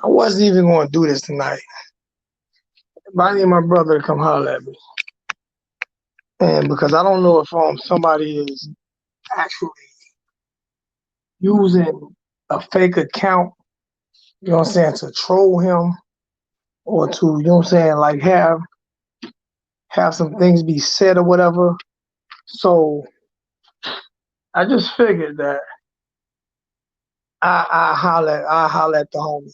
I wasn't even going to do this tonight, but I need my brother to come holler at me. And because I don't know if somebody is actually using a fake account, you know what I'm saying, to troll him or to, you know what I'm saying, like have some things be said or whatever. So I just figured that I holler at the homie.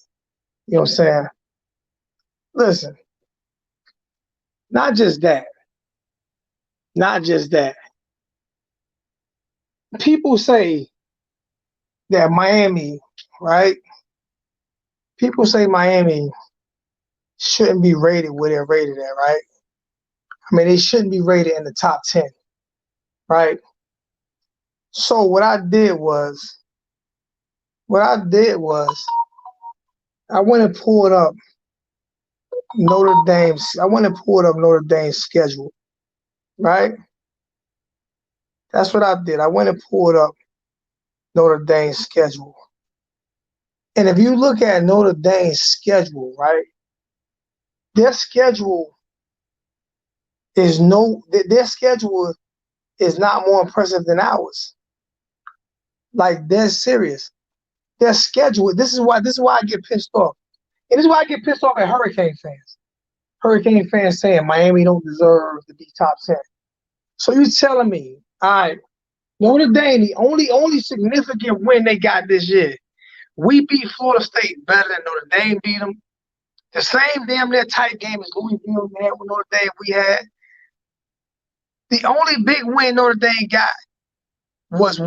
You know what I'm saying? Listen, not just that, not just that. People say that Miami, right? People say Miami shouldn't be rated where they're rated at, right? I mean, they shouldn't be rated in the top 10, right? So what I did was, I went and pulled up Notre Dame's schedule, right? That's what I did. I went and pulled up Notre Dame's schedule. And if you look at Notre Dame's schedule, right, their schedule their schedule is not more impressive than ours. Like, they're serious. Their schedule, this is why I get pissed off. And this is why I get pissed off at Hurricane fans. Hurricane fans saying Miami don't deserve to be top 10. So you telling me, all right, Notre Dame, the only significant win they got this year, we beat Florida State better than Notre Dame beat them. The same damn near tight game as Louisville had with Notre Dame we had. The only big win Notre Dame got was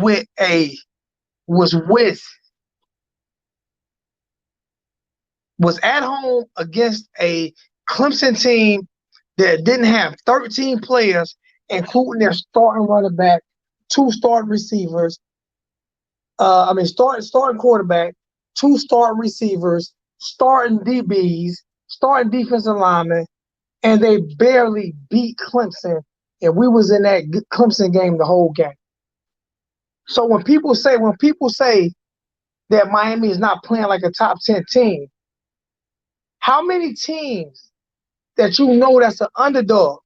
was at home against a Clemson team that didn't have 13 players, including their starting running back, two starting receivers, starting quarterback, two starting receivers, starting DBs, starting defensive linemen, and they barely beat Clemson. And we was in that Clemson game the whole game. So when people say that Miami is not playing like a top 10 team, how many teams that you know that's an underdog?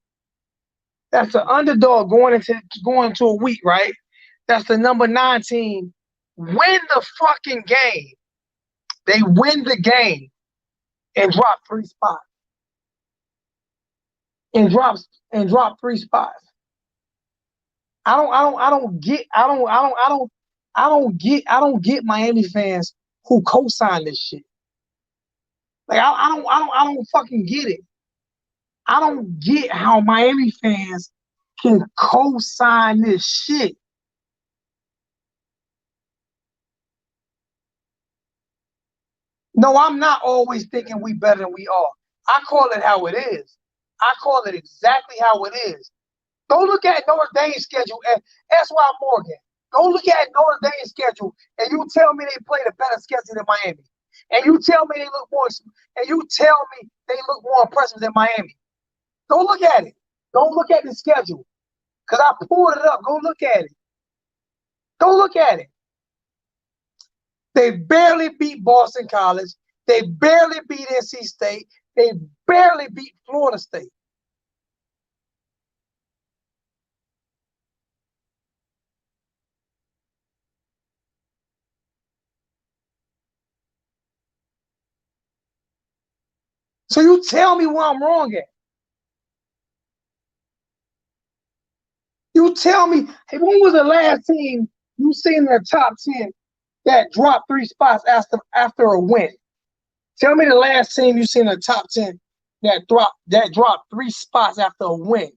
That's an underdog going into a week, right? That's the number 9 team. Win the fucking game. They win the game and drop 3 spots. And drop 3 spots. I don't get Miami fans who co-sign this shit. Like, I don't fucking get it. I don't get how Miami fans can co-sign this shit. No, I'm not always thinking we better than we are. I call it how it is. I call it exactly how it is. Go look at Notre Dame's schedule and S.Y. Morgan. Go look at Notre Dame's schedule and you tell me they played a better schedule than Miami. And you tell me they look more impressive than Miami. Go look at it. Go look at the schedule. Because I pulled it up. Go look at it. Go look at it. They barely beat Boston College. They barely beat NC State. They barely beat Florida State. So you tell me where I'm wrong at. You tell me, hey, when was the last team you seen in the top 10 that dropped 3 spots after a win? Tell me the last team you seen in the top 10 that dropped 3 spots after a win.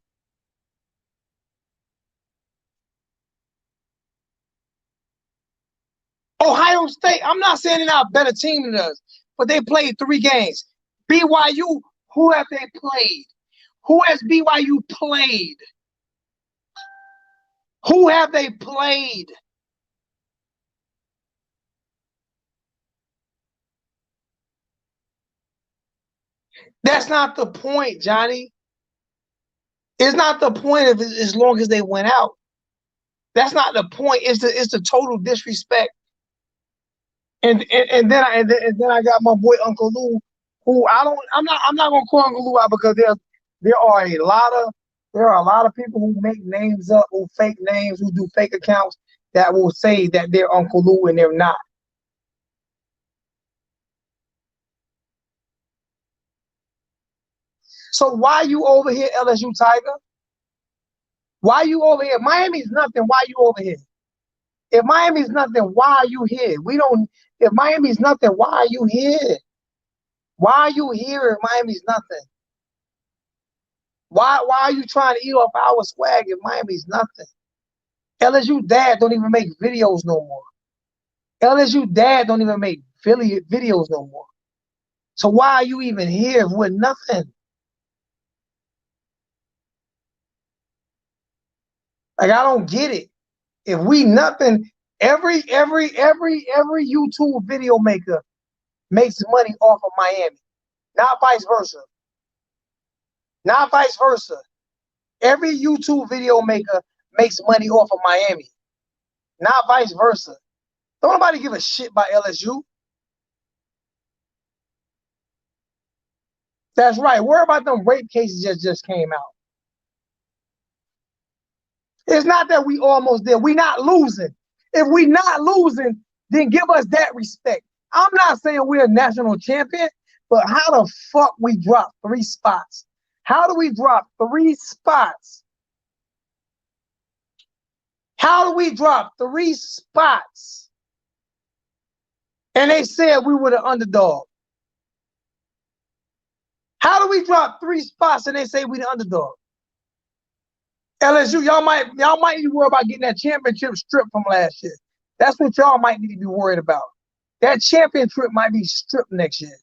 Ohio State, I'm not saying they're not a better team than us, but they played 3 games. BYU, who have they played? Who has BYU played? Who have they played? That's not the point, Johnny. It's not the point of it as long as they went out. That's not the point. It's the total disrespect. And then I got my boy Uncle Lou, who I'm not gonna call Uncle Lou out because there are a lot of people who make names up, who fake names, who do fake accounts that will say that they're Uncle Lou and they're not. So why you over here, LSU Tiger? Why you over here? Miami's nothing. Why you over here? If Miami's nothing, why are you here? If Miami's nothing, why are you here? Why are you here if Miami's nothing? Why are you trying to eat off our swag if Miami's nothing? LSU dad don't even make videos no more. LSU dad don't even make videos no more. So why are you even here with nothing? Like, I don't get it. If we nothing, every YouTube video maker makes money off of Miami, not vice versa. Not vice versa. Every YouTube video maker makes money off of Miami, not vice versa. Don't nobody give a shit about LSU. That's right. Worry about them rape cases that just came out. It's not that we almost there. We not losing. If we not losing, then give us that respect. I'm not saying we're a national champion, but how the fuck we drop 3 spots? How do we drop 3 spots? How do we drop 3 spots? And they said we were the underdog. How do we drop 3 spots and they say we the underdog? LSU, y'all might need to worry about getting that championship strip from last year. That's what y'all might need to be worried about. That championship might be stripped next year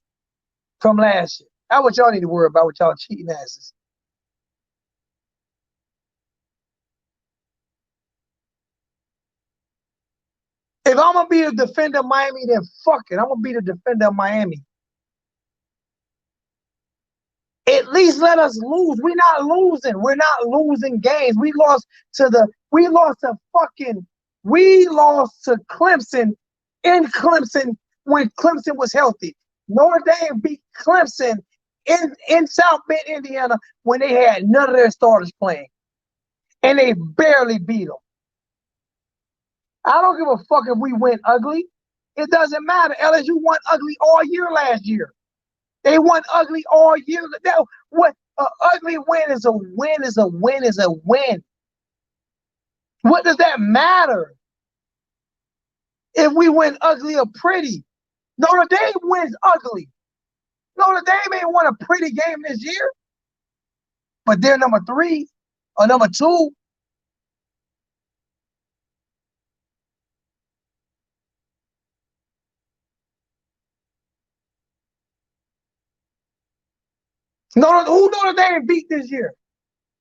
from last year. That's what y'all need to worry about with y'all cheating asses. If I'm going to be the defender of Miami, then fuck it. I'm going to be the defender of Miami. At least let us lose. We're not losing. We're not losing games. We lost to Clemson in Clemson when Clemson was healthy. Notre Dame beat Clemson in South Bend, Indiana when they had none of their starters playing. And they barely beat them. I don't give a fuck if we win ugly. It doesn't matter. LSU won ugly all year last year. They won ugly all year. What an ugly win is a win is a win is a win. What does that matter? If we win ugly or pretty. Notre Dame wins ugly. Notre Dame ain't won a pretty game this year. But they're number 3 or number 2. Who Notre Dame beat this year?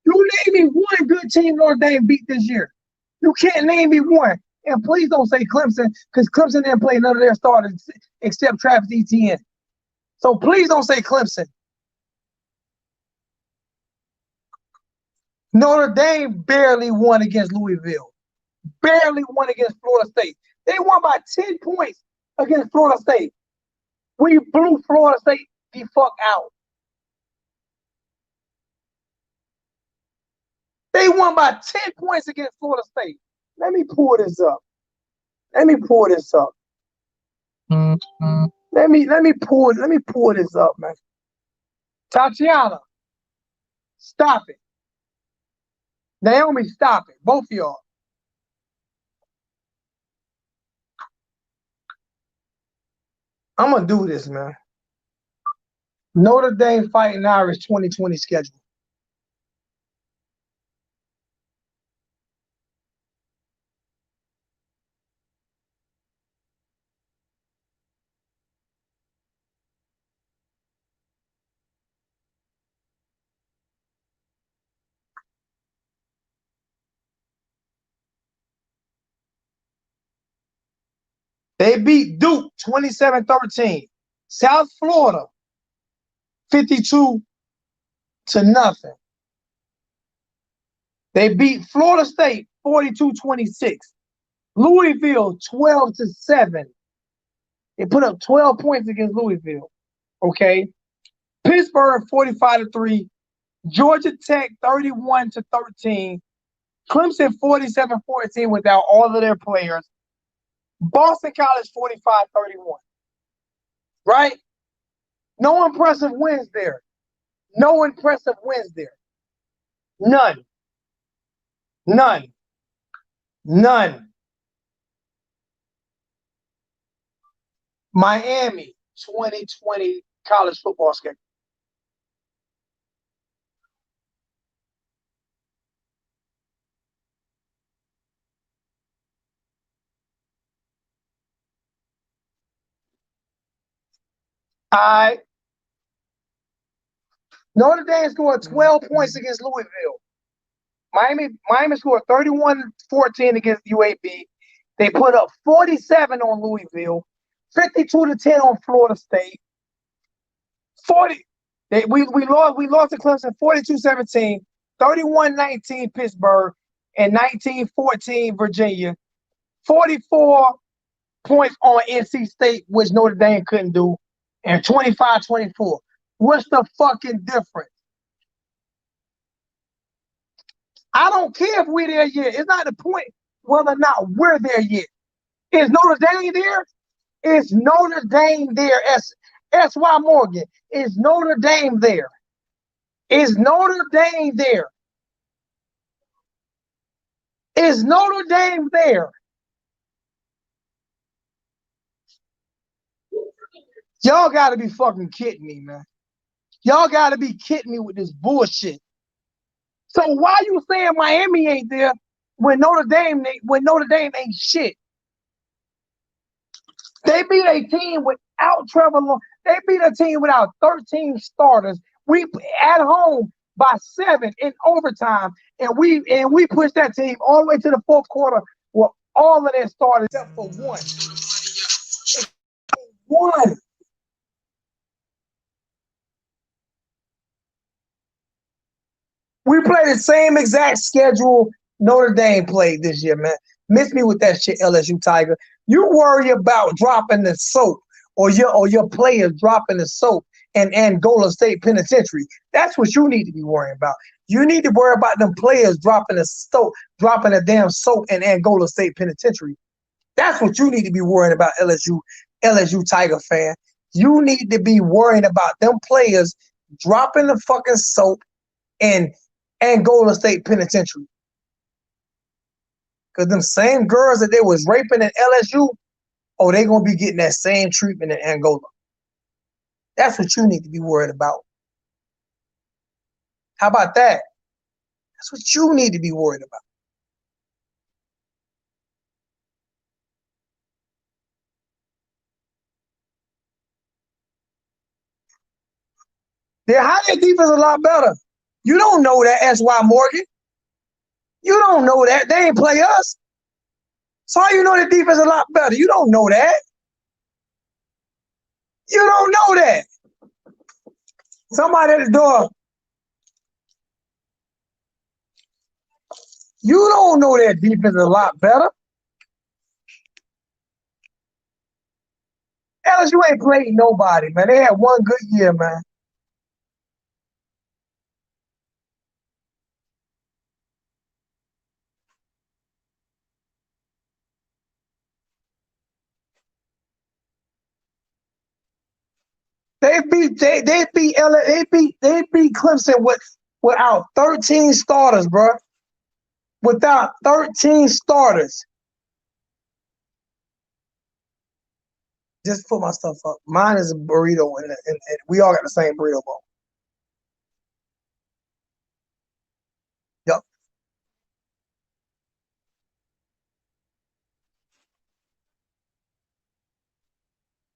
You name me one good team Notre Dame beat this year. You can't name me one. And please don't say Clemson, because Clemson didn't play none of their starters except Travis Etienne. So please don't say Clemson. Notre Dame barely won against Louisville. Barely won against Florida State. They won by 10 points against Florida State. We blew Florida State the fuck out. They won by 10 points against Florida State. Let me pull this up. Let me pull this up. Let me pull this up, man. Tatiana, stop it. Naomi, stop it. Both of y'all. I'm gonna do this, man. Notre Dame Fighting Irish 2020 schedule. They beat Duke 27-13. South Florida 52-0. They beat Florida State 42-26. Louisville 12-7. They put up 12 points against Louisville. Okay. Pittsburgh 45-3. Georgia Tech 31-13. Clemson 47-14 without all of their players. Boston College 45-31. Right? No impressive wins there. No impressive wins there. None. None. None. Miami 2020 college football schedule. Notre Dame scored 12 points against Louisville. Miami scored 31-14 against UAB. They put up 47 on Louisville, 52-10 on Florida State. We lost to Clemson 42-17, 31-19 Pittsburgh, and 19-14 Virginia. 44 points on NC State, which Notre Dame couldn't do, and 25-24. What's the fucking difference? I don't care if we're there yet. It's not the point whether or not we're there yet. Is Notre Dame there? Is Notre Dame there? S.Y. Morgan. Is Notre Dame there? Is Notre Dame there? Is Notre Dame there? Y'all gotta be fucking kidding me, man. Y'all gotta be kidding me with this bullshit. So why you saying Miami ain't there when Notre Dame ain't shit? They beat a team without Trevor Lawrence. They beat a team without 13 starters. We at home by 7 in overtime, and we pushed that team all the way to the fourth quarter with all of their starters except for one. One. We played the same exact schedule Notre Dame played this year, man. Miss me with that shit, LSU Tiger. You worry about dropping the soap or your players dropping the soap and Angola State Penitentiary. That's what you need to be worrying about. You need to worry about them players dropping a damn soap in Angola State Penitentiary. That's what you need to be worrying about, LSU Tiger fan. You need to be worrying about them players dropping the fucking soap in Angola State Penitentiary. Because them same girls that they was raping at LSU, they going to be getting that same treatment in Angola. That's what you need to be worried about. How about that? That's what you need to be worried about. Their high defense is a lot better. You don't know that, S.Y. Morgan. You don't know that. They ain't play us. So how you know the defense is a lot better? You don't know that. You don't know that. Somebody at the door. You don't know that defense is a lot better. LSU ain't played nobody, man. They had one good year, man. They beat Clemson without 13 starters, bro. Without 13 starters. Just put my stuff up. Mine is a burrito, and we all got the same burrito bowl. Yep.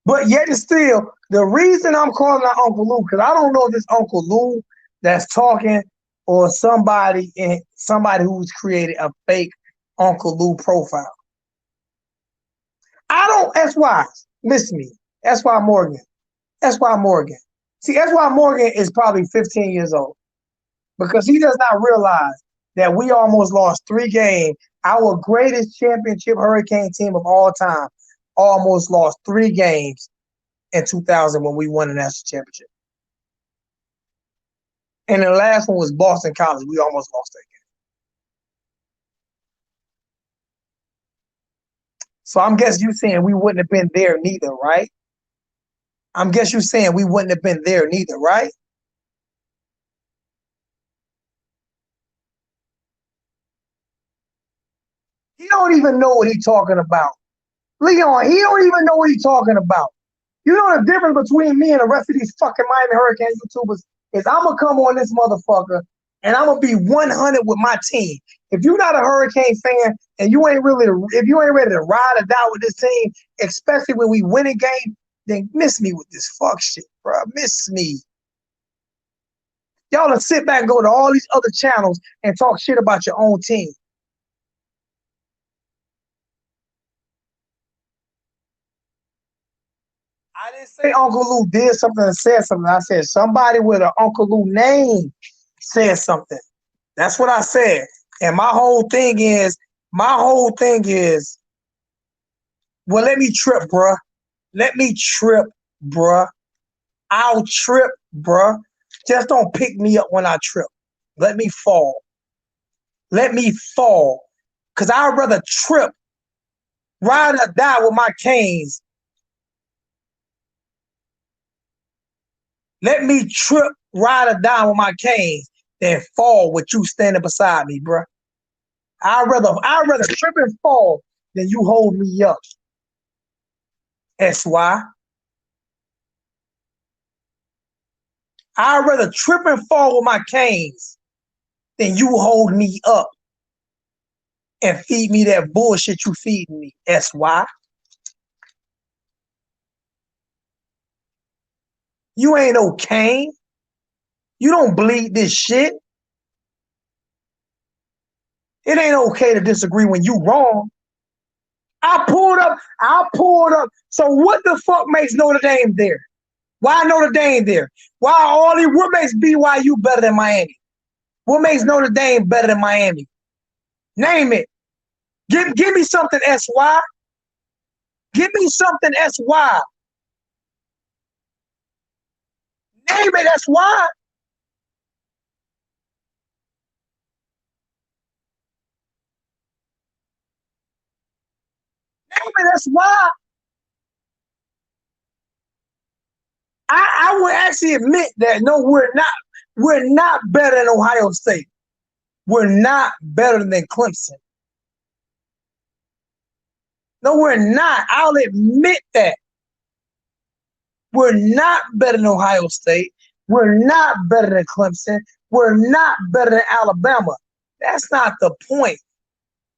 But yet and still, the reason I'm calling out Uncle Lou, because I don't know if it's Uncle Lou that's talking or somebody who's created a fake Uncle Lou profile. I don't. That's why. Miss me. S.Y. Morgan. S.Y. Morgan. See, S.Y. Morgan is probably 15 years old because he does not realize that we almost lost 3 games Our greatest championship Hurricane team of all time almost lost 3 games in 2000 when we won the national championship. And the last one was Boston College. We almost lost that game. So I'm guessing you saying we wouldn't have been there neither, right? I'm guess you saying we wouldn't have been there neither, right? He don't even know what he's talking about. Leon, he don't even know what he's talking about. You know the difference between me and the rest of these fucking Miami Hurricane YouTubers is I'm gonna come on this motherfucker and I'm gonna be 100 with my team. If you're not a Hurricane fan and if you ain't ready to ride or die with this team, especially when we win a game, then miss me with this fuck shit, bro. Miss me. Y'all to sit back and go to all these other channels and talk shit about your own team. I didn't say Uncle Lou did something and said something. I said somebody with an Uncle Lou name said something. That's what I said. And my whole thing is, well, let me trip, bruh. Let me trip, bruh. I'll trip, bruh. Just don't pick me up when I trip. Let me fall. Let me fall. Because I'd rather trip, ride or die with my canes. Let me trip, ride or die with my canes than fall with you standing beside me, bruh. I'd rather trip and fall than you hold me up. SY. I'd rather trip and fall with my canes than you hold me up and feed me that bullshit you feeding me. SY. You ain't no cane. You don't bleed this shit. It ain't okay to disagree when you wrong. I pulled up. So what the fuck makes Notre Dame there? Why Notre Dame there? What makes BYU better than Miami? What makes Notre Dame better than Miami? Name it. Give me something, SY. Give me something, SY. Name it, SY. Name it, SY. I would actually admit that no, we're not. We're not better than Ohio State. We're not better than Clemson. No, we're not. I'll admit that. We're not better than Ohio State. We're not better than Clemson. We're not better than Alabama. That's not the point.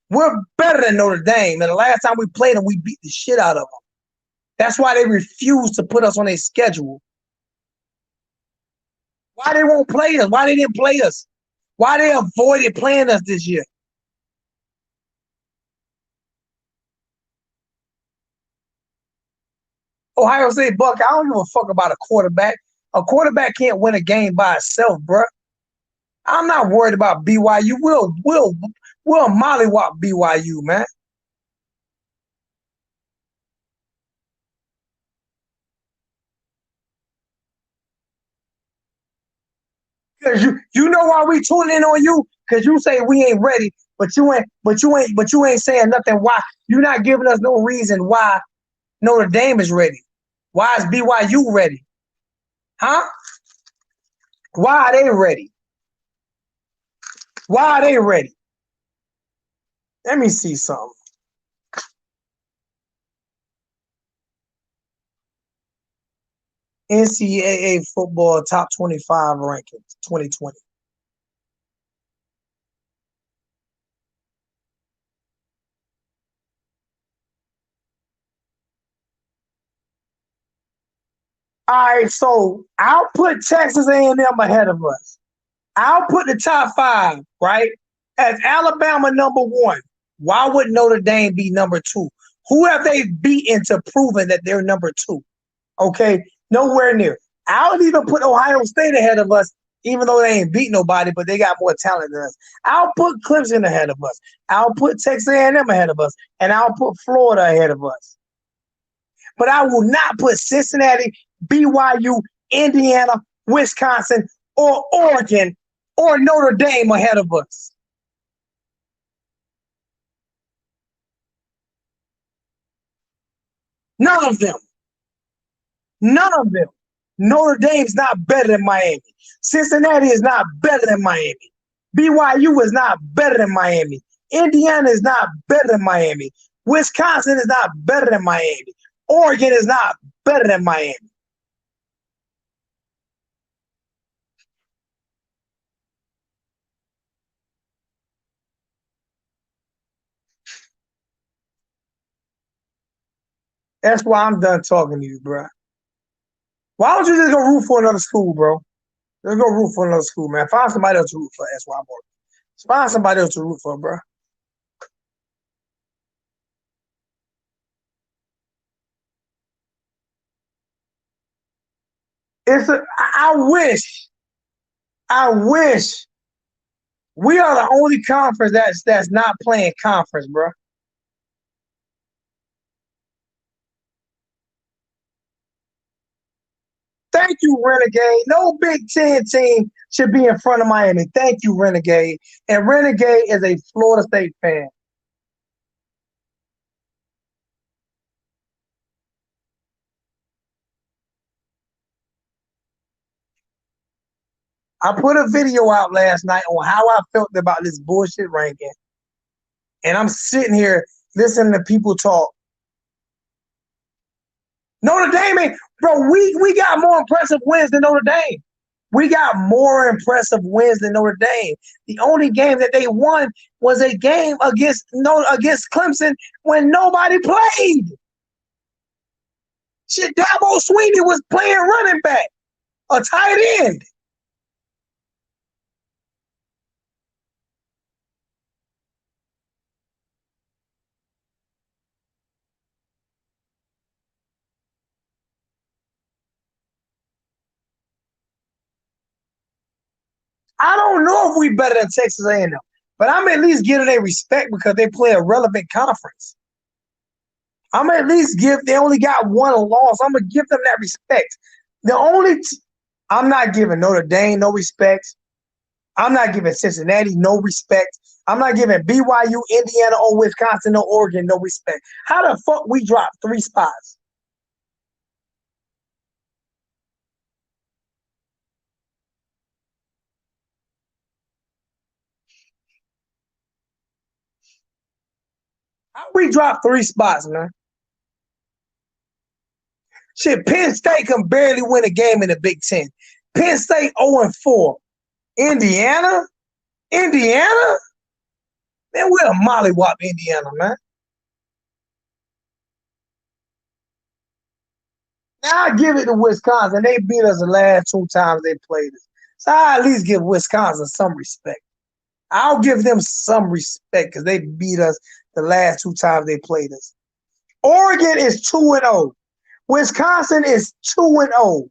We're better than Notre Dame. And the last time we played them, we beat the shit out of them. That's why they refuse to put us on their schedule. Why they won't play us? Why they didn't play us? Why they avoided playing us this year? Ohio State Buck, I don't give a fuck about a quarterback. A quarterback can't win a game by itself, bro. I'm not worried about BYU. We'll mollywop BYU, man. Cause you know why we tuning in on you? Cause you say we ain't ready, but you ain't saying nothing why. You're not giving us no reason why Notre Dame is ready. Why is BYU ready? Huh? Why are they ready? Why are they ready? Let me see something. NCAA football top 25 rankings 2020. All right, so I'll put Texas A&M ahead of us. I'll put the top 5, right? As Alabama number 1. Why would Notre Dame be number 2? Who have they beaten to proven that they're number 2? Okay, nowhere near. I'll even put Ohio State ahead of us even though they ain't beat nobody, but they got more talent than us. I'll put Clemson ahead of us. I'll put Texas A&M ahead of us, and I'll put Florida ahead of us. But I will not put Cincinnati, BYU, Indiana, Wisconsin, or Oregon, or Notre Dame ahead of us. None of them. None of them. Notre Dame's not better than Miami. Cincinnati is not better than Miami. BYU is not better than Miami. Indiana is not better than Miami. Wisconsin is not better than Miami. Oregon is not better than Miami. That's why I'm done talking to you, bro. Why don't you just go root for another school, bro? Let's go root for another school, man. Find somebody else to root for. That's why I'm working. Find somebody else to root for, bro. I wish we are the only conference that's not playing conference, bro. Thank you, Renegade. No Big Ten team should be in front of Miami. Thank you, Renegade. And Renegade is a Florida State fan. I put a video out last night on how I felt about this bullshit ranking. And I'm sitting here listening to people talk. Notre Dame, bro, we got more impressive wins than Notre Dame. We got more impressive wins than Notre Dame. The only game that they won was a game against Clemson when nobody played. Shit, Dabo Sweeney was playing running back, a tight end. I don't know if we better than Texas A&M, but I'm at least giving them respect because they play a relevant conference. I'm at least give. They only got one loss. I'm gonna give them that respect. The only I'm not giving Notre Dame no respect. I'm not giving Cincinnati no respect. I'm not giving BYU, Indiana, or Wisconsin, or Oregon no respect. How the fuck we dropped 3 spots? How we dropped 3 spots, man? Shit, Penn State can barely win a game in the Big Ten. Penn State 0-4. Indiana? Indiana? Man, we're a mollywop Indiana, man. Now I give it to Wisconsin. They beat us the last 2 times they played us. So I at least give Wisconsin some respect. I'll give them some respect because they beat us the last 2 times they played us. Oregon is 2-0. Wisconsin is 2-0.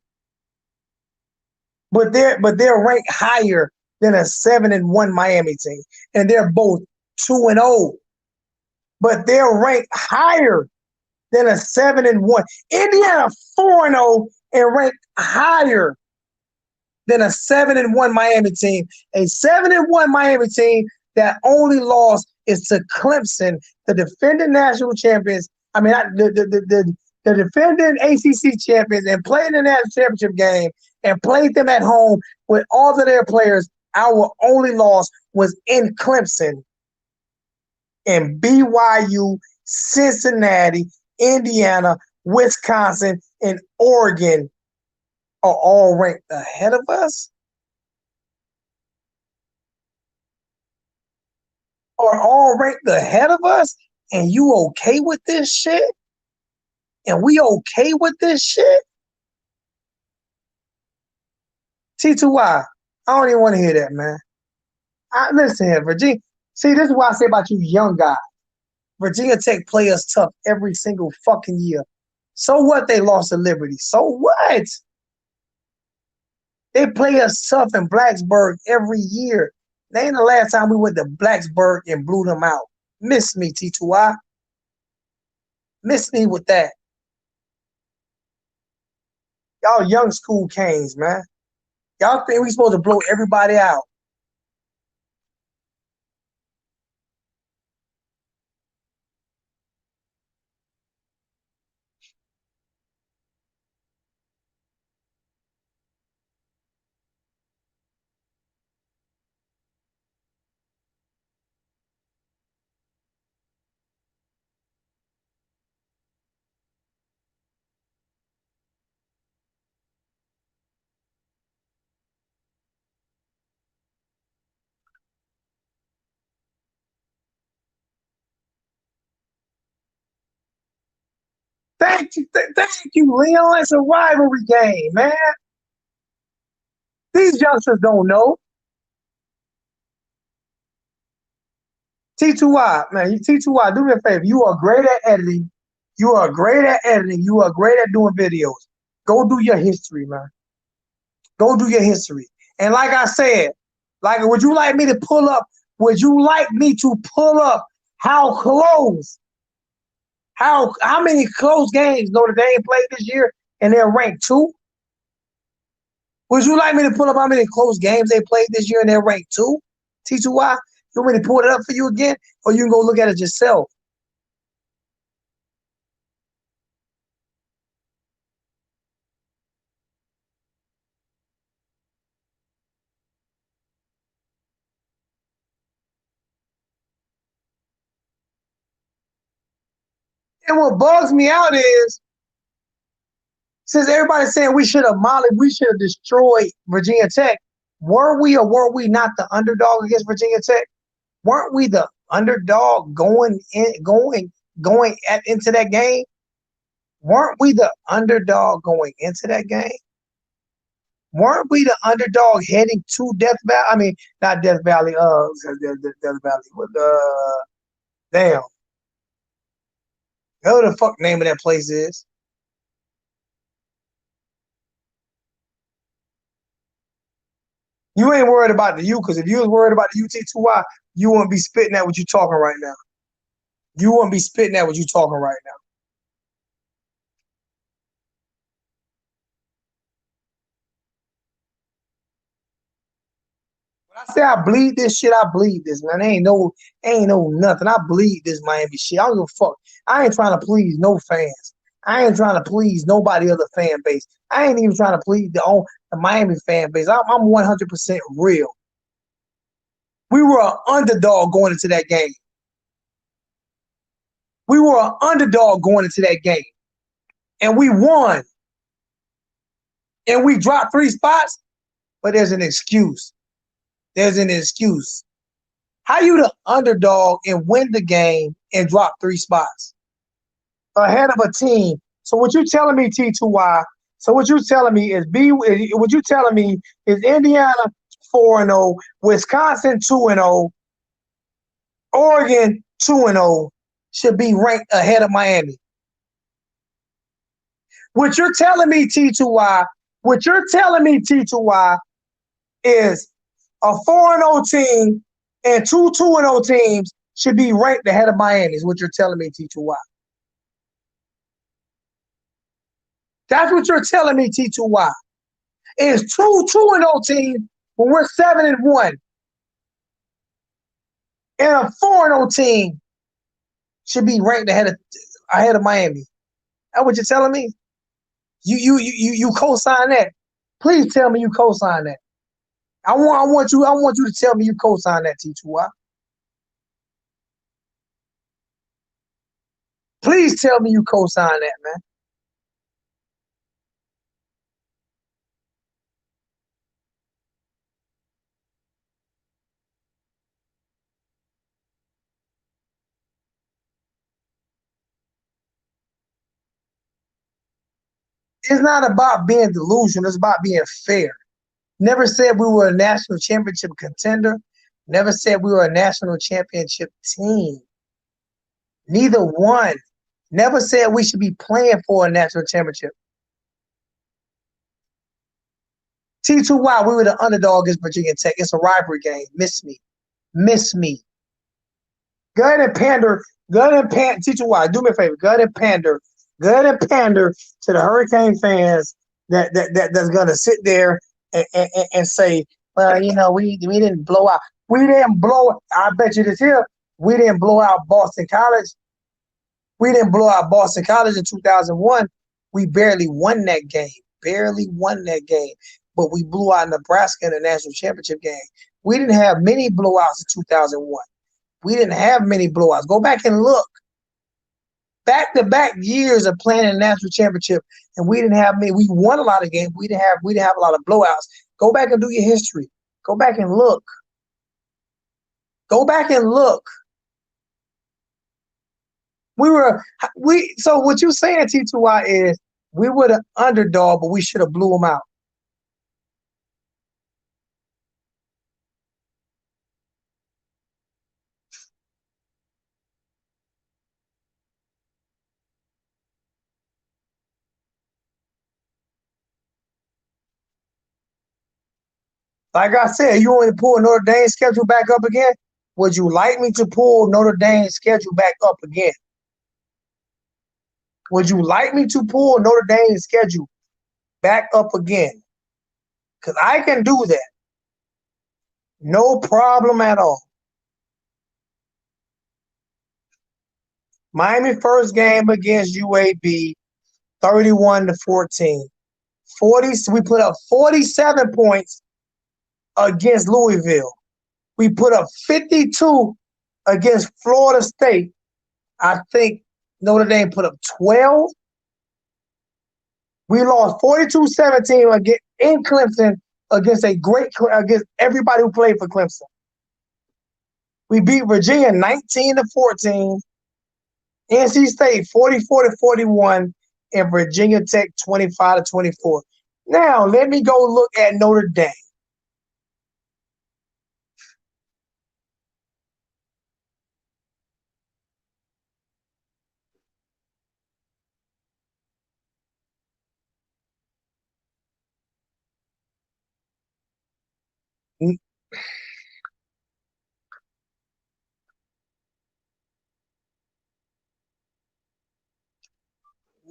But they're ranked higher than a 7-1 Miami team. And they're both 2-0. But they're ranked higher than a 7-1. Indiana 4-0 and ranked higher than a 7-1 Miami team. A 7-1 Miami team that only lost is to Clemson, the defending national champions. I mean, the defending ACC champions, and played in the national championship game and played them at home with all of their players. Our only loss was in Clemson, and BYU, Cincinnati, Indiana, Wisconsin, and Oregon are all ranked ahead of us? Are all ranked ahead of us? And you okay with this shit? And we okay with this shit? T2Y, I don't even want to hear that, man. Listen here, Virginia. See, this is what I say about you young guys. Virginia Tech play us tough every single fucking year. So what they lost to Liberty? So what? They play us tough in Blacksburg every year. That ain't the last time we went to Blacksburg and blew them out. Miss me, T2I. Miss me with that. Y'all young school Canes, man. Y'all think we supposed to blow everybody out. Thank you, Leon. It's a rivalry game, man. These youngsters don't know. T2Y, man, T2Y, do me a favor. You are great at editing. You are great at editing. You are great at doing videos. Go do your history, man. Go do your history. And like I said, like, would you like me to pull up? Would you like me to pull up how close, how many close games Notre Dame played this year and they're ranked 2? Would you like me to pull up how many close games they played this year and they're ranked 2? T2Y, you want me to pull it up for you again, or you can go look at it yourself? And what bugs me out is, since everybody's saying we should have destroyed Virginia Tech, were we or were we not the underdog against Virginia Tech? Weren't we the underdog into that game? Weren't we the underdog going into that game? Weren't we the underdog heading to Death Valley? I mean, not Death Valley. Death Valley. Damn. Whatever the fuck name of that place is. You ain't worried about the U, because if you was worried about the UT2Y, you wouldn't be spitting at what you talking right now. You wouldn't be spitting at what you talking right now. When I say I bleed this shit, I bleed this, man. Ain't no nothing. I bleed this Miami shit. I don't give a fuck. I ain't trying to please no fans. I ain't trying to please nobody other fan base. I ain't even trying to please the Miami fan base. I'm 100% real. We were an underdog going into that game. We were an underdog going into that game. And we won. And we dropped 3 spots, but there's an excuse. There's an excuse. How you the underdog and win the game and drop 3 spots ahead of a team? So what you telling me, T2Y? So what you telling me is what you telling me is Indiana 4-0, Wisconsin 2-0, Oregon 2-0 should be ranked ahead of Miami. What you're telling me, T2Y, is a 4-0 team and 2-0 teams should be ranked ahead of Miami, is what you're telling me, T2Y. That's what you're telling me, T2Y. Is 2-0 teams when we're 7-1. And a 4-0 team should be ranked ahead of Miami. That's what you're telling me? You co-sign that. Please tell me you co-sign that. I want you to tell me you co-sign that, T2Y. Please tell me you co-sign that, man. It's not about being delusional. It's about being fair. Never said we were a national championship contender. Never said we were a national championship team. Neither one. Never said we should be playing for a national championship. T2Y, we were the underdog against Virginia Tech. It's a rivalry game. Miss me. Miss me. Go ahead and pander. Go ahead and pander. T2Y, do me a favor. Go ahead and pander. Go ahead and pander to the Hurricane fans that's gonna sit there and say, well, we didn't blow out. We didn't blow. I bet you this here. We didn't blow out Boston College. We didn't blow out Boston College in 2001. We barely won that game. Barely won that game. But we blew out Nebraska in the national championship game. We didn't have many blowouts in 2001. We didn't have many blowouts. Go back and look. Back-to-back years of playing in the national championship, and we didn't have many. We won a lot of games. We didn't have a lot of blowouts. Go back and do your history. Go back and look. Go back and look. So what you're saying, T2Y, is we were the underdog, but we should have blew them out. Like I said, you want to pull Notre Dame's schedule back up again? Would you like me to pull Notre Dame's schedule back up again? Would you like me to pull Notre Dame's schedule back up again? Because I can do that. No problem at all. Miami first game against UAB, 31-14. We put up 47 points against Louisville. We put up 52 against Florida State. I think Notre Dame put up 12. We lost 42-17 in Clemson against everybody who played for Clemson. We beat Virginia 19-14, NC State 44-41, and Virginia Tech 25-24. Now let me go look at Notre Dame.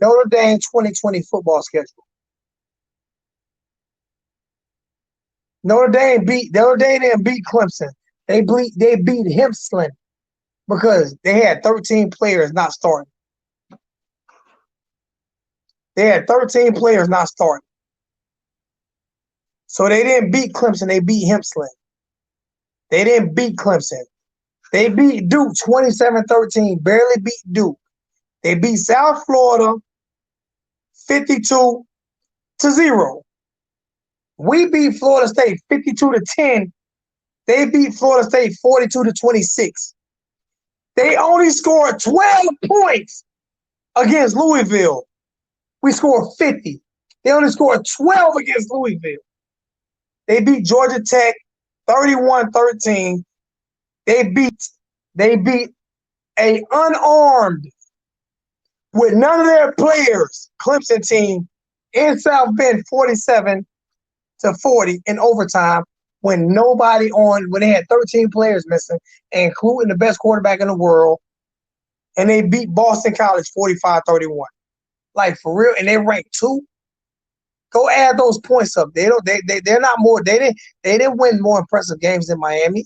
Notre Dame 2020 football schedule. Notre Dame didn't beat Clemson. They beat Hempstead because they had 13 players not starting. They had 13 players not starting. So they didn't beat Clemson. They beat Hempstead. They didn't beat Clemson. They beat Duke 27-13. Barely beat Duke. They beat South Florida 52-0. We beat Florida State 52-10. They beat Florida State 42-26. They only scored 12 points against Louisville. We scored 50. They only scored 12 against Louisville. They beat Georgia Tech 31-13. They beat a unarmed, with none of their players, Clemson team in South Bend 47-40 in overtime when they had 13 players missing, including the best quarterback in the world, and they beat Boston College 45-31. Like, for real, and they ranked 2. Go add those points up. They're not more. They didn't win more impressive games than Miami.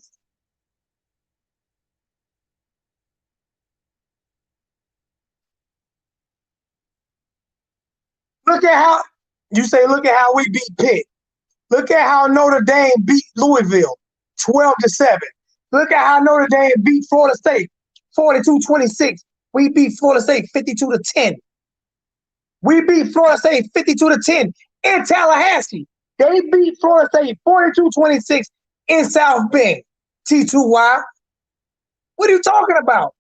Look at how we beat Pitt. Look at how Notre Dame beat Louisville 12-7. Look at how Notre Dame beat Florida State 42-26. We beat Florida State 52-10. We beat Florida State 52-10 in Tallahassee. They beat Florida State 42-26 in South Bend. T2Y. What are you talking about?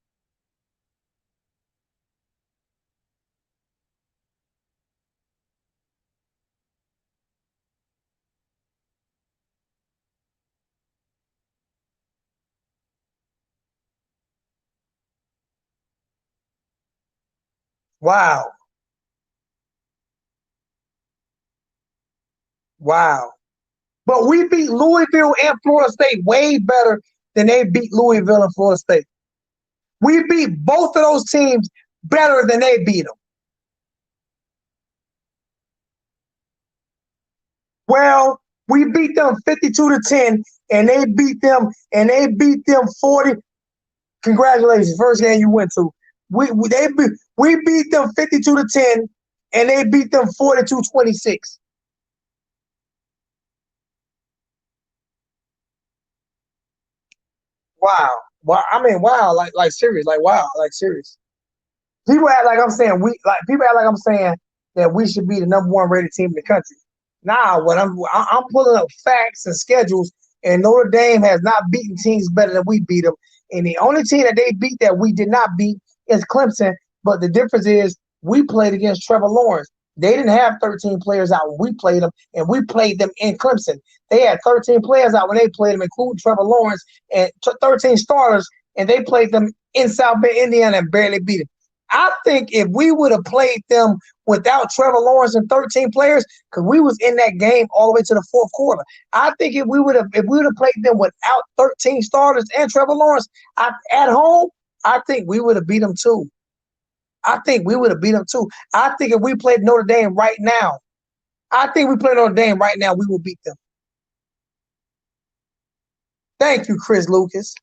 Wow. Wow. But we beat Louisville and Florida State way better than they beat Louisville and Florida State. We beat both of those teams better than they beat them. Well, we beat them 52-10, and they beat them 40. Congratulations, first game you went to. We beat them 52-10, and they beat them 42-26. Wow. Wow. I mean, wow, like serious, like wow, like serious. People act like I'm saying people act like I'm saying that we should be the number one rated team in the country. Nah, what I'm pulling up facts and schedules, and Notre Dame has not beaten teams better than we beat them. And the only team that they beat that we did not beat is Clemson. But the difference is we played against Trevor Lawrence. They didn't have 13 players out when we played them, and we played them in Clemson. They had 13 players out when they played them, including Trevor Lawrence, and 13 starters, and they played them in South Bend, Indiana, and barely beat them. I think if we would have played them without Trevor Lawrence and 13 players, because we was in that game all the way to the fourth quarter. I think if we would have played them without 13 starters and Trevor Lawrence at home, I think we would have beat them too. I think we would have beat them too. I think if we played Notre Dame right now, we will beat them. Thank you, Chris Lucas.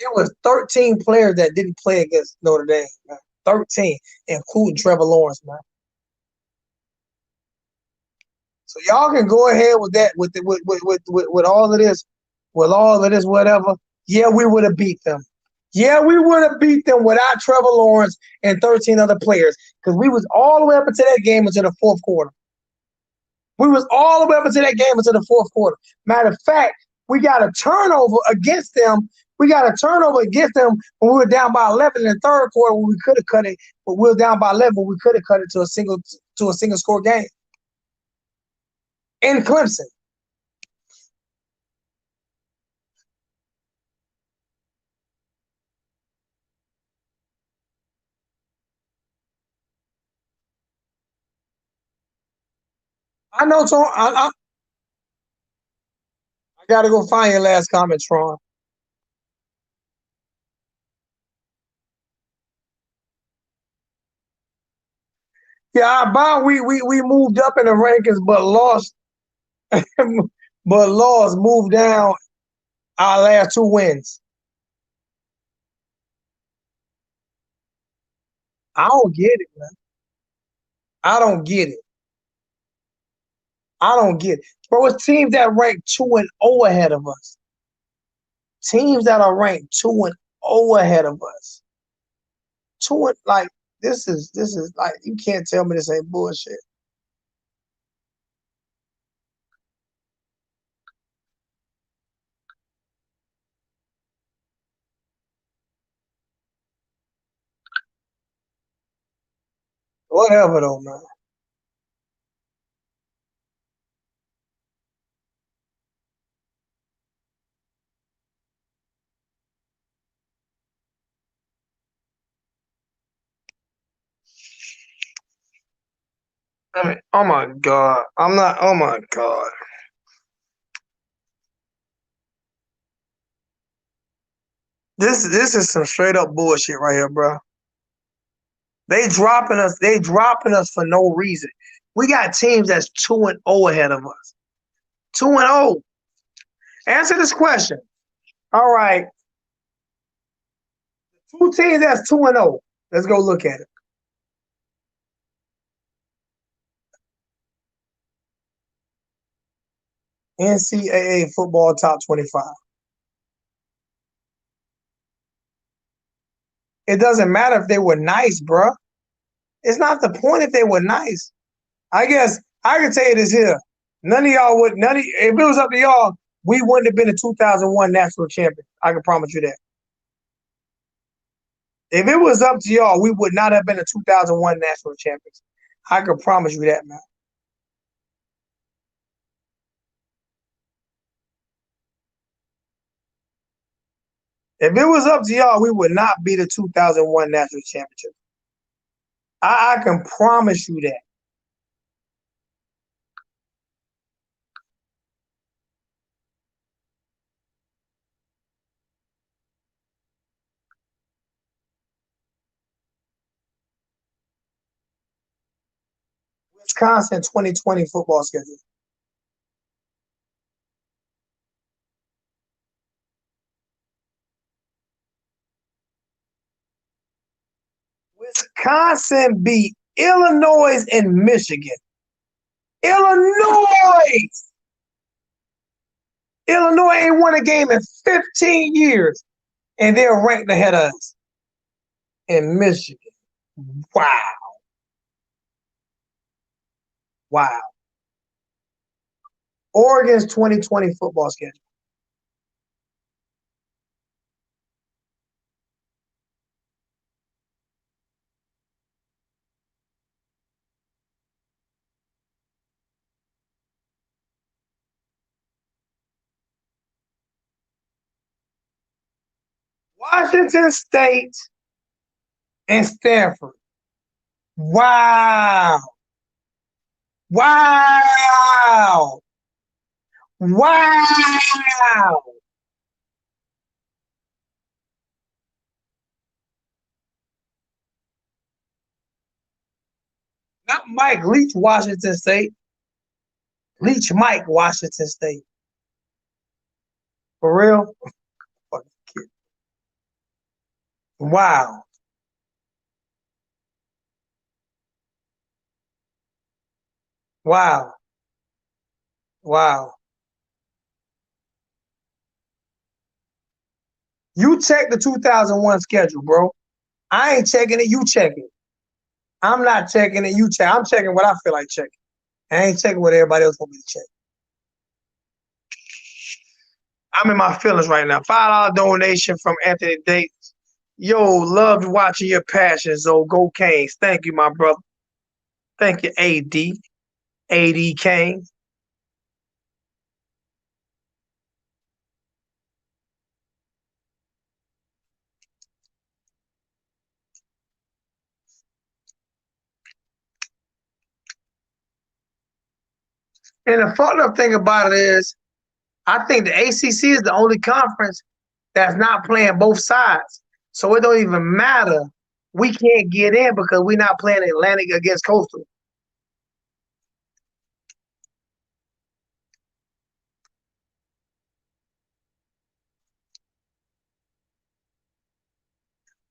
There was 13 players that didn't play against Notre Dame, man. 13, including Trevor Lawrence, man. So y'all can go ahead with that, with all of this, whatever. Yeah, we would have beat them. Yeah, we would have beat them without Trevor Lawrence and 13 other players, because we was all the way up into that game until the fourth quarter. We was all the way up into that game until the fourth quarter. Matter of fact, we got a turnover against them. We got a turnover against them when we were down by 11 in the third quarter when we could have cut it, but we were down by 11 when we could have cut it to a single score game in Clemson. I know, Tron. I got to go find your last comment, Tron. Yeah, Bob, we moved up in the rankings, but lost, moved down our last two wins. I don't get it, man. I don't get it. I don't get it. Bro, it's teams that rank 2-0 ahead of us. Teams that are ranked 2-0 ahead of us. Two and like this is like you can't tell me this ain't bullshit. Whatever though, man. I mean, oh my god. I'm not oh my god. This is some straight up bullshit right here, bro. They dropping us for no reason. We got teams that's 2-0 ahead of us. 2-0. Answer this question. All right. Two teams that's 2-0. Let's go look at it. NCAA football top 25. It doesn't matter if they were nice, bro. It's not the point if they were nice. I guess I can tell you this here. If it was up to y'all, we wouldn't have been a 2001 national champion. I can promise you that. If it was up to y'all, we would not have been a 2001 national champions. I can promise you that, man. If it was up to y'all, we would not be the 2001 national championship. I can promise you that. Wisconsin 2020 football schedule. Wisconsin beat Illinois and Michigan. Illinois! Illinois ain't won a game in 15 years, and they're ranked ahead of us in Michigan. Wow. Wow. Oregon's 2020 football schedule. Washington State and Stanford. Wow. Wow. Wow. Not Mike Leach, Washington State. Leach Mike, Washington State. For real? Fucking kid. Wow. Wow. Wow. You check the 2001 schedule, bro. I ain't checking it. You check it. I'm not checking it. You check. I'm checking what I feel like checking. I ain't checking what everybody else want me to check. I'm in my feelings right now. $5 donation from Anthony Davis. Yo, loved watching your passion, Zo. Go Canes. Thank you, my brother. Thank you, AD. AD Kane. And the fucked up thing about it is, I think the ACC is the only conference that's not playing both sides. So it don't even matter. We can't get in because we're not playing Atlantic against Coastal.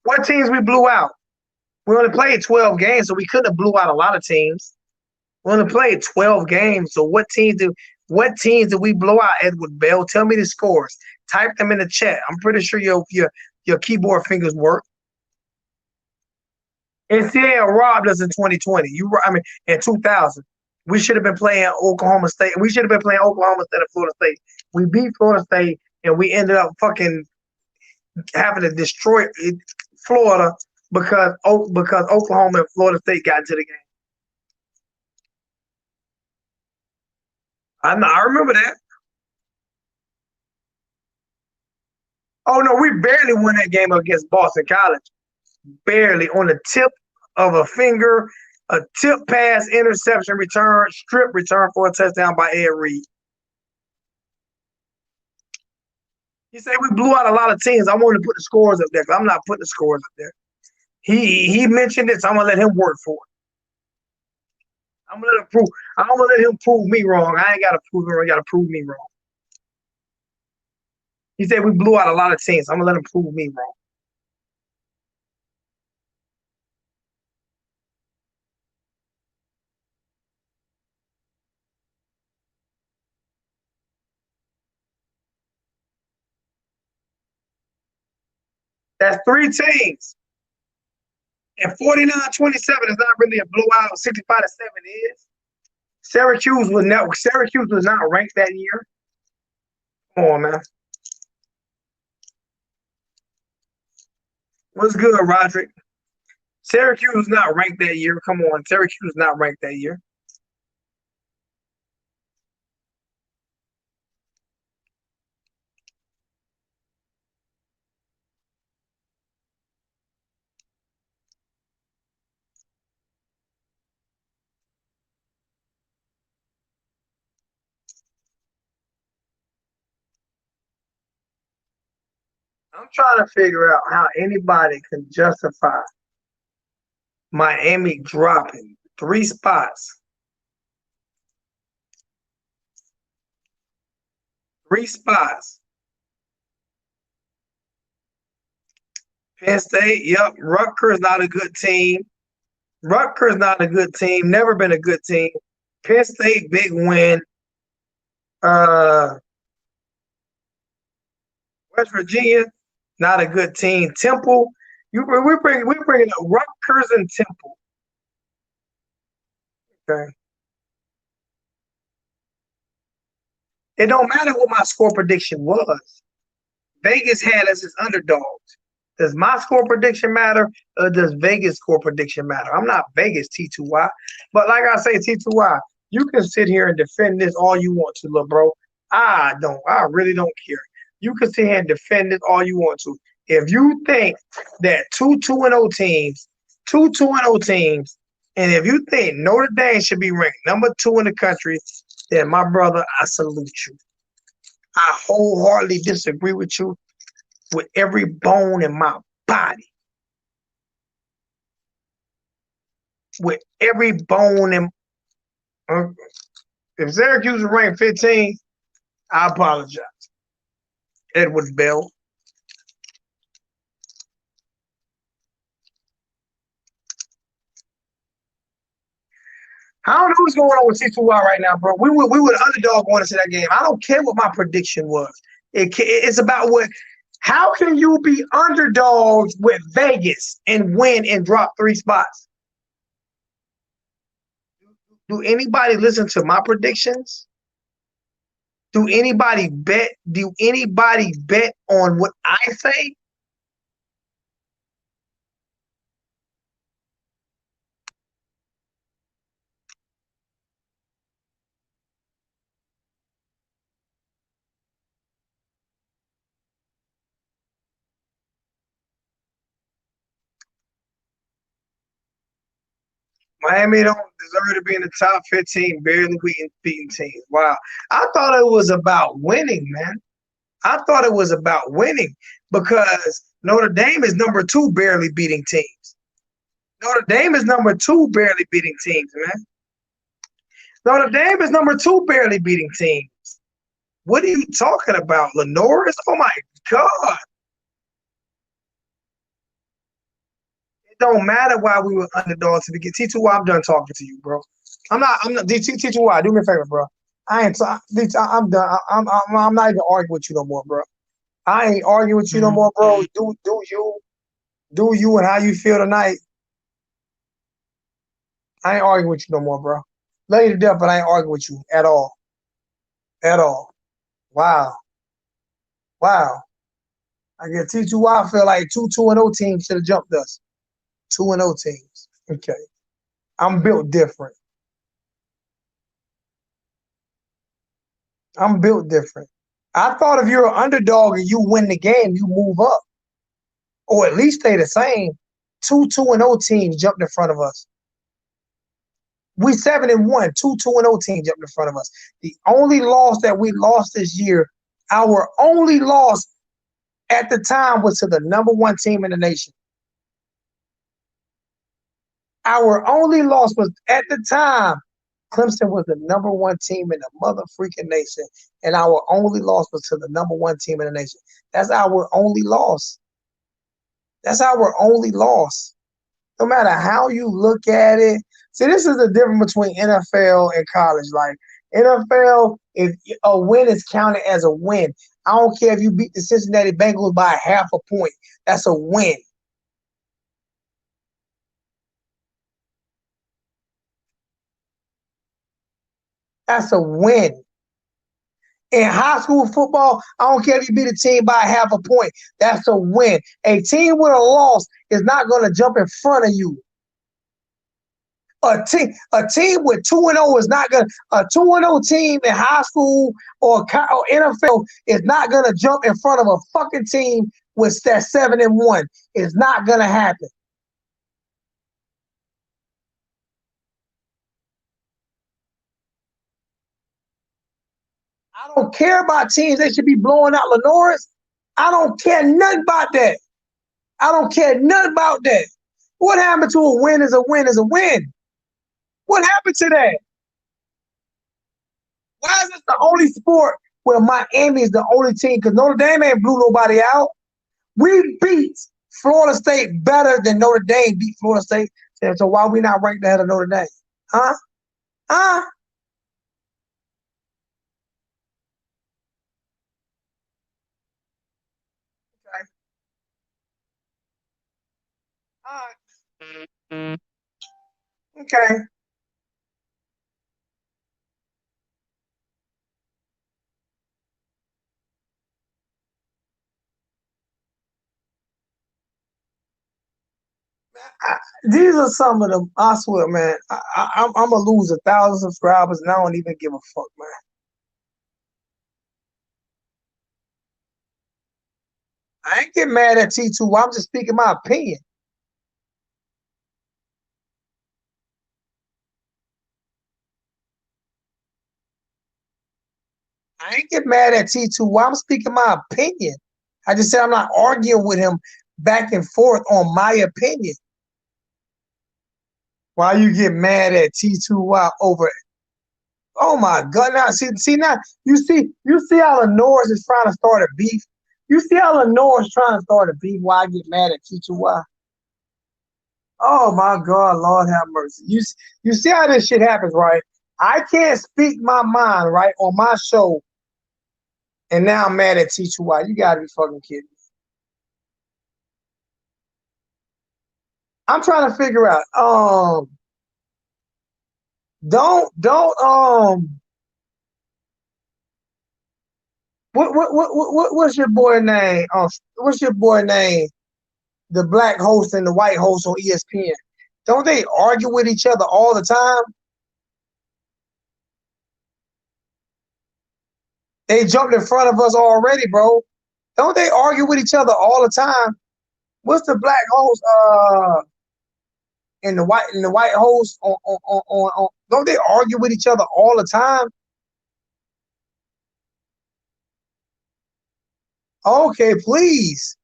What teams we blew out? We only played 12 games, so we couldn't have blew out a lot of teams. We only played 12 games, so what teams did we blow out, Edward Bell? Tell me the scores. Type them in the chat. I'm pretty sure your keyboard fingers work. NCAA robbed us in 2020. I mean, in 2000. We should have been playing Oklahoma State. We should have been playing Oklahoma instead of Florida State. We beat Florida State, and we ended up fucking having to destroy Florida because Oklahoma and Florida State got into the game. I remember that. Oh no, we barely won that game against Boston College. Barely on the tip of a finger, a tip pass, interception return, strip return for a touchdown by Ed Reed. He said we blew out a lot of teams. I wanted to put the scores up there because I'm not putting the scores up there. He mentioned it, so I'm gonna let him work for it. I'm gonna let him prove. I'm gonna let him prove me wrong. I ain't gotta prove him wrong. He gotta prove me wrong. He said we blew out a lot of teams. I'm gonna let him prove me wrong. That's three teams. And 49-27 is not really a blowout. 65-7 is. Syracuse was not ranked that year. Come on, man. What's good, Roderick? Syracuse was not ranked that year. Come on, Syracuse was not ranked that year. I'm trying to figure out how anybody can justify Miami dropping 3 spots. 3 spots. Penn State, yep. Rutgers not a good team. Rutgers not a good team. Never been a good team. Penn State big win. Uh, West Virginia not a good team. Temple, we're bringing up Rutgers and Temple. Okay, it don't matter what my score prediction was. Vegas had us as underdogs. Does my score prediction matter, or does Vegas score prediction matter? I'm not Vegas T2Y, but like I say, T2Y, you can sit here and defend this all you want to, little bro. I don't. I really don't care. You can sit here and defend this all you want to. If you think that two and 0 teams, two and 0 teams, and if you think Notre Dame should be ranked number 2 in the country, then my brother, I salute you. I wholeheartedly disagree with every bone in my body. With every bone in. If Syracuse is ranked 15, I apologize. Edward Bell. I don't know what's going on with C2Y right now, bro. We were underdog going into that game. I don't care what my prediction was. It's about what. How can you be underdogs with Vegas and win and drop 3 spots? Do anybody listen to my predictions? Do anybody bet? Do anybody bet on what I say? Miami don't deserve to be in the top 15, barely beating teams. Wow. I thought it was about winning, man. I thought it was about winning because Notre Dame is number 2, barely beating teams. Notre Dame is number 2, barely beating teams, man. Notre Dame is number 2, barely beating teams. What are you talking about, Lenoris? Oh my God. It don't matter why we were underdogs to begin. T2Y, I'm done talking to you, bro. I'm not T2Y, do me a favor, bro. I ain't I'm done. I'm not even arguing with you no more, bro. I ain't arguing with you no more, bro. Do you and how you feel tonight. I ain't arguing with you no more, bro. Love you to death, but I ain't arguing with you at all. At all. Wow. Wow. I get T2Y feel like two and 0 teams should have jumped us. 2-0 teams. Okay. I'm built different. I'm built different. I thought if you're an underdog and you win the game, you move up. Or at least stay the same. Two and 0 teams jumped in front of us. We 7-1, two and 0 teams jumped in front of us. The only loss that we lost this year, our only loss at the time was to the number 1 team in the nation. Our only loss was at the time. Clemson was the number 1 team in the mother freaking nation, and our only loss was to the number 1 team in the nation. That's our only loss. That's our only loss. No matter how you look at it. See, this is the difference between NFL and college. Like NFL, if a win is counted as a win, I don't care if you beat the Cincinnati Bengals by half a point. That's a win. That's a win. In high school football, I don't care if you beat a team by half a point. That's a win. A team with a loss is not going to jump in front of you. A team with 2-0 is not going to. A 2-0 team in high school or NFL is not going to jump in front of a fucking team with that 7-1. It's not going to happen. I don't care about teams. They should be blowing out Lenoris. I don't care nothing about that. I don't care nothing about that. What happened to a win is a win is a win? What happened to that? Why is this the only sport where Miami is the only team? Because Notre Dame ain't blew nobody out. We beat Florida State better than Notre Dame beat Florida State. So why we not ranked ahead of Notre Dame? Huh? Huh? Okay. All right. Okay. I, these are some of them. I swear, man. I'm gonna lose 1,000 subscribers, and I don't even give a fuck, man. I ain't getting mad at T2. I'm just speaking my opinion. I ain't get mad at T2. I'm speaking my opinion. I just said I'm not arguing with him back and forth on my opinion. Why you get mad at T2Y over it? Oh my God! Now see now you see how Lenores is trying to start a beef. You see how Lenore is trying to start a beef. Why I get mad at T2Y? Oh my God, Lord have mercy. You see how this shit happens, right? I can't speak my mind right on my show, and now I'm mad at T2Y. You gotta be fucking kidding me. I'm trying to figure out. Don't what's your boy name? What's your boy name? The black host and the white host on ESPN. Don't they argue with each other all the time? They jumped in front of us already, bro. Don't they argue with each other all the time? What's the black host and the white host on don't they argue with each other all the time? Okay, please.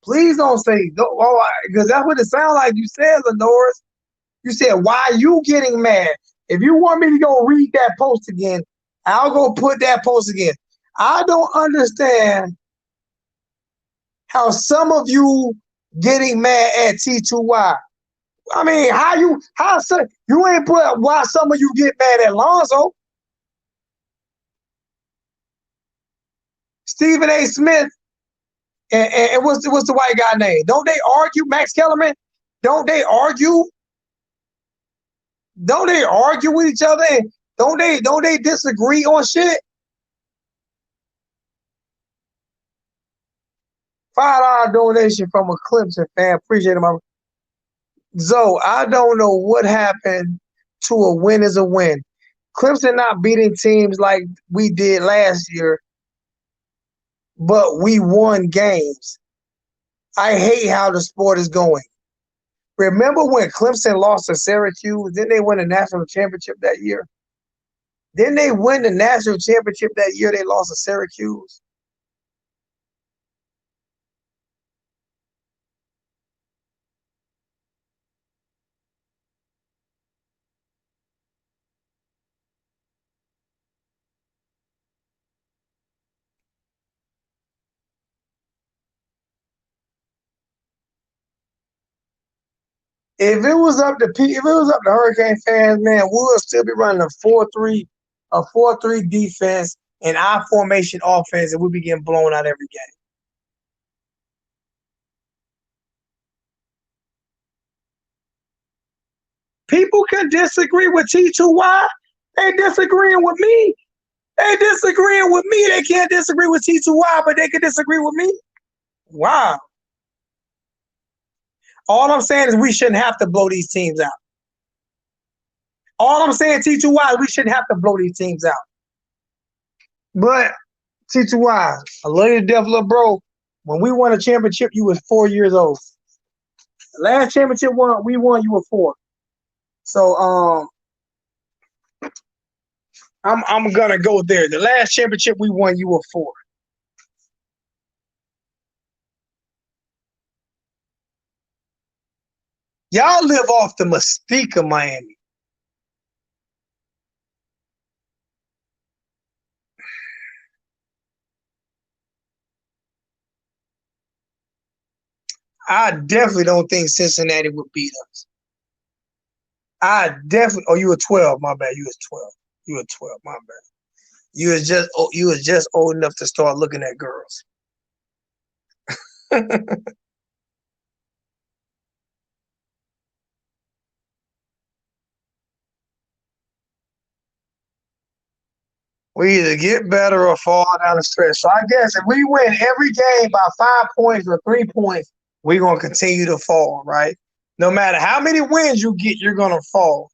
Please don't say because that's what it sounds like you said, Lenore. You said, why are you getting mad? If you want me to go read that post again, I'll go put that post again. I don't understand how some of you getting mad at T2Y. I mean, how so you ain't put why some of you get mad at Lonzo, Stephen A. Smith, and what's the white guy name? Don't they argue, Max Kellerman? Don't they argue? Don't they argue with each other? And don't they disagree on shit? $5 donation from a Clemson fan. Appreciate it, my Zoe. I don't know what happened to a win is a win. Clemson not beating teams like we did last year, but we won games. I hate how the sport is going. Remember when Clemson lost to Syracuse? Didn't they win the national championship that year? Didn't they win the national championship that year they lost to Syracuse? If it was up to Hurricane fans, man, we'll still be running a 4-3 defense and our formation offense, and we'll be getting blown out every game. People can disagree with T2Y. They disagreeing with me. They disagreeing with me. They can't disagree with T2Y, but they can disagree with me. Wow. All I'm saying is we shouldn't have to blow these teams out. All I'm saying, T2Y, we shouldn't have to blow these teams out. But T2Y, I love you to death, little bro. When we won a championship, you was 4 years old. The last championship we won, you were 4. So I'm gonna go there. The last championship we won, you were 4. Y'all live off the mystique of Miami. I definitely don't think Cincinnati would beat us. I definitely. Oh, you were 12. My bad. You was 12. You were 12. My bad. You was just old enough to start looking at girls. We either get better or fall down the stretch. So I guess if we win every game by 5 points or 3 points, we're gonna continue to fall, right? No matter how many wins you get, you're gonna fall.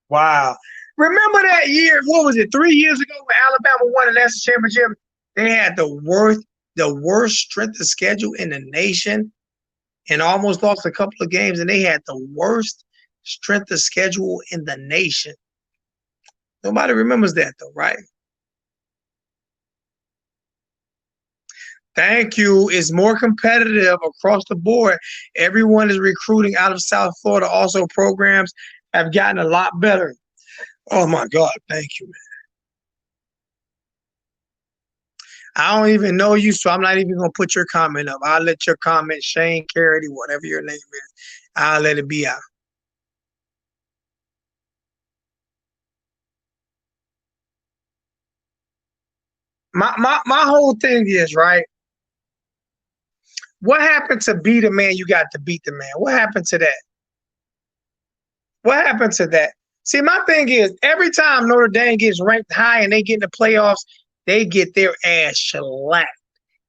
Wow. Remember that year, what was it, 3 years ago when Alabama won the national championship? They had the worst strength of schedule in the nation and almost lost a couple of games, and they had the worst strength of schedule in the nation. Nobody remembers that though, right? Thank you. It's more competitive across the board. Everyone is recruiting out of South Florida. Also, programs have gotten a lot better. Oh my God. Thank you, man. I don't even know you, so I'm not even gonna put your comment up. I'll let your comment, Shane Carity, whatever your name is, I'll let it be out. My whole thing is right. What happened to be the man? You got to beat the man. What happened to that? What happened to that? See, my thing is every time Notre Dame gets ranked high and they get in the playoffs, they get their ass shellacked.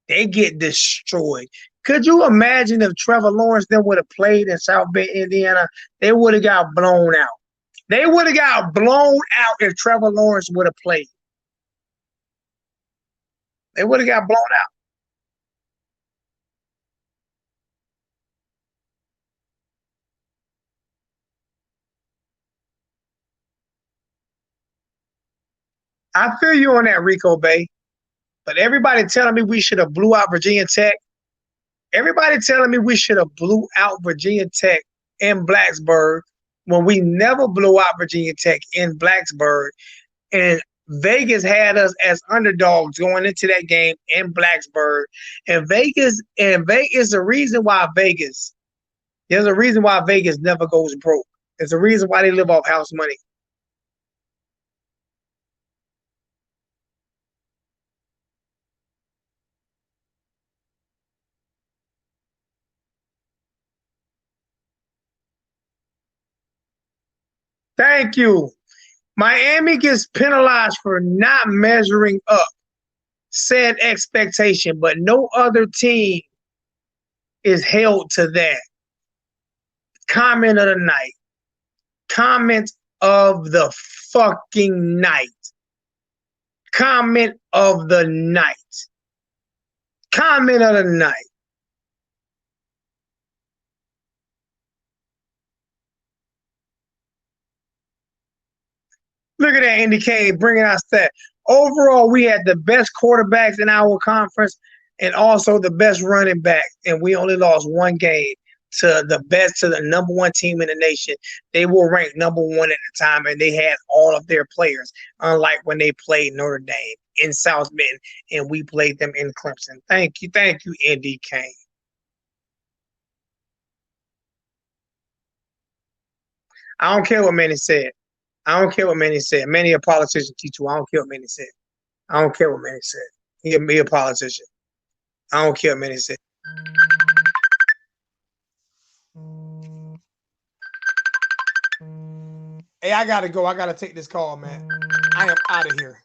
They get destroyed. Could you imagine if Trevor Lawrence then would have played in South Bend, Indiana? They would have got blown out. They would have got blown out if Trevor Lawrence would have played. They would have got blown out. I feel you on that, Rico Bay. But everybody telling me we should have blew out Virginia Tech. Everybody telling me we should have blew out Virginia Tech in Blacksburg when we never blew out Virginia Tech in Blacksburg. And Vegas had us as underdogs going into that game in Blacksburg. And Vegas, the reason why there's a reason why Vegas never goes broke. There's a reason why they live off house money. Thank you. Miami gets penalized for not measuring up said expectation, but no other team is held to that. Comment of the night. Comment of the fucking night. Comment of the night. Comment of the night. Look at that, Andy Kane bringing us that. Overall, we had the best quarterbacks in our conference and also the best running back, and we only lost one game to the number one team in the nation. They were ranked number one at the time, and they had all of their players, unlike when they played Notre Dame in South Bend, and we played them in Clemson. Thank you, Andy Kane. I don't care what Manny said. I don't care what Manny said. Manny a politician, T2. I don't care what Manny said. I don't care what Manny said. He a politician. I don't care what Manny said. Hey, I gotta go. I gotta take this call, man. I am out of here.